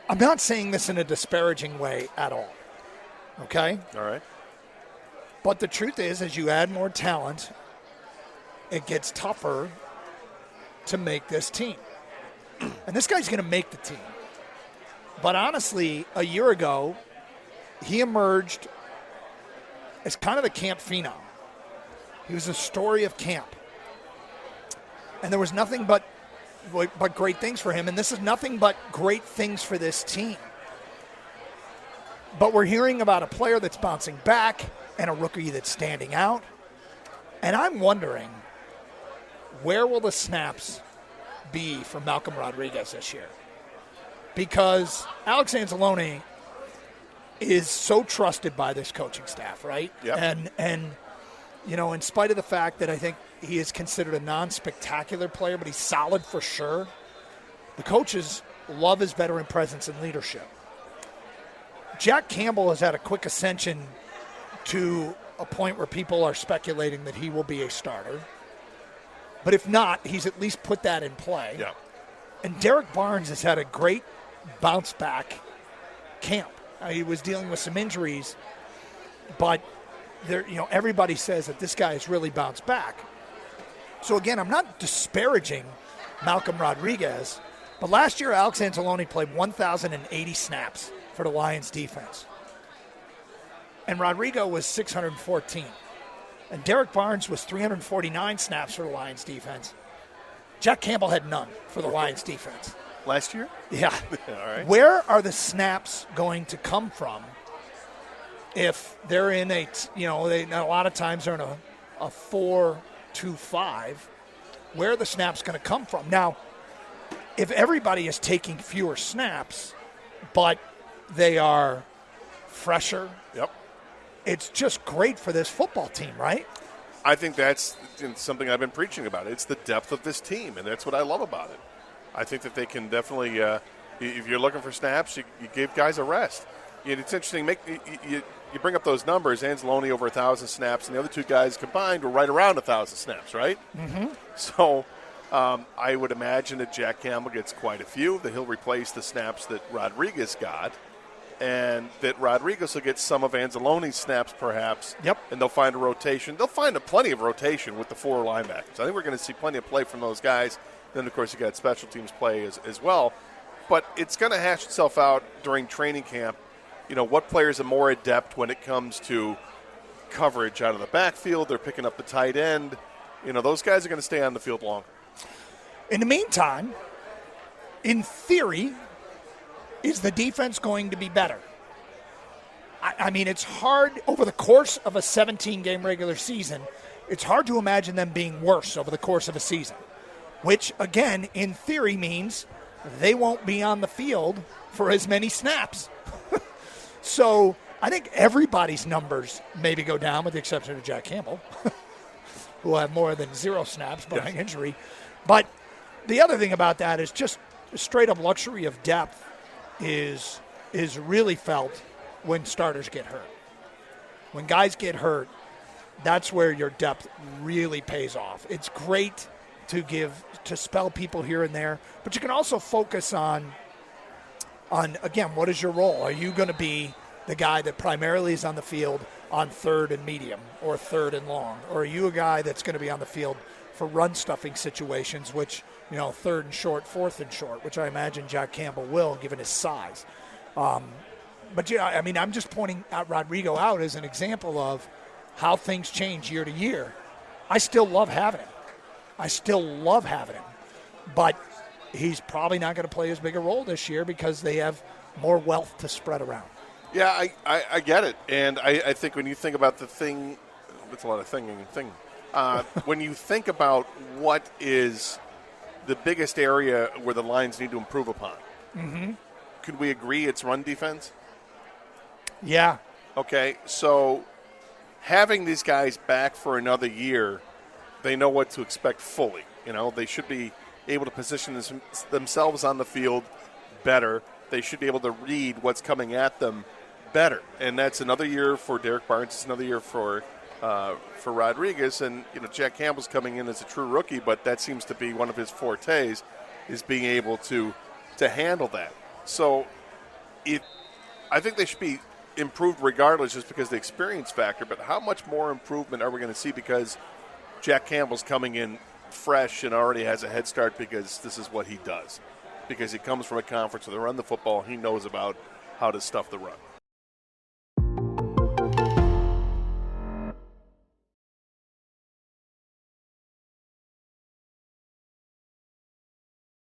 I'm not saying this in a disparaging way at all, okay? All right. But the truth is, as you add more talent, it gets tougher to make this team. And this guy's going to make the team. But honestly, a year ago, he emerged as kind of the camp phenom. He was a story of camp. And there was nothing but great things for him. And this is nothing but great things for this team. But we're hearing about a player that's bouncing back and a rookie that's standing out. And I'm wondering, where will the snaps be for Malcolm Rodriguez this year? Because Alex Anzalone is so trusted by this coaching staff, right? Yep. And you know, in spite of the fact that I think he is considered a non-spectacular player, but he's solid for sure, the coaches love his veteran presence and leadership. Jack Campbell has had a quick ascension to a point where people are speculating that he will be a starter. But if not, he's at least put that in play. Yeah. And Derek Barnes has had a great bounce-back camp. He was dealing with some injuries, but there, you know, everybody says that this guy has really bounced back. So, again, I'm not disparaging Malcolm Rodriguez, but last year Alex Anzalone played 1,080 snaps for the Lions defense. And Rodrigo was 614. And Derek Barnes was 349 snaps for the Lions defense. Jack Campbell had none for the Lions defense. Last year? Yeah. All right. Where are the snaps going to come from if they're in a, you know, a lot of times they're in a 4-2-5. Where are the snaps going to come from? Now, if everybody is taking fewer snaps, but they are fresher, Yep. it's just great for this football team, right? I think that's something I've been preaching about. It's the depth of this team, and that's what I love about it. I think that they can definitely, if you're looking for snaps, you give guys a rest. It's interesting. You bring up those numbers. Anzalone over 1,000 snaps, and the other two guys combined were right around 1,000 snaps, right? Mm-hmm. So I would imagine that Jack Campbell gets quite a few, that he'll replace the snaps that Rodriguez got, and that Rodriguez will get some of Anzalone's snaps perhaps. Yep. And they'll find a rotation. They'll find plenty of rotation with the four linebackers. I think we're going to see plenty of play from those guys. Then, of course, you got special teams play as well. But it's going to hash itself out during training camp. You know, what players are more adept when it comes to coverage out of the backfield. They're picking up the tight end. You know, those guys are going to stay on the field longer. In the meantime, in theory, is the defense going to be better? I mean, it's hard over the course of a 17-game regular season. It's hard to imagine them being worse over the course of a season, which, again, in theory means they won't be on the field for as many snaps. So I think everybody's numbers maybe go down with the exception of Jack Campbell, who will have more than 0 snaps barring injury. But the other thing about that is just straight-up luxury of depth is really felt when starters get hurt. When guys get hurt, that's where your depth really pays off. It's great to spell people here and there, but you can also focus on again, what is your role? Are you going to be the guy that primarily is on the field on third and medium or third and long? Or are you a guy that's going to be on the field for run stuffing situations, which, you know, third and short, fourth and short, which I imagine Jack Campbell will, given his size. But, yeah, I mean, I'm just pointing out Rodrigo out as an example of how things change year to year. I still love having him. But he's probably not going to play as big a role this year because they have more wealth to spread around. Yeah, I get it. And I think when you think about the thing, it's a lot of thing. When you think about what is the biggest area where the Lions need to improve upon, could we agree it's run defense? Yeah. Okay, so having these guys back for another year, they know what to expect fully. You know, they should be able to position themselves on the field better. They should be able to read what's coming at them better. And that's another year for Derek Barnes. It's another year for Rodriguez. And, you know, Jack Campbell's coming in as a true rookie, but that seems to be one of his fortes, is being able to handle that. So I think they should be improved regardless, just because of the experience factor. But how much more improvement are we going to see because Jack Campbell's coming in fresh and already has a head start because this is what he does? Because he comes from a conference where they run the football, he knows about how to stuff the run.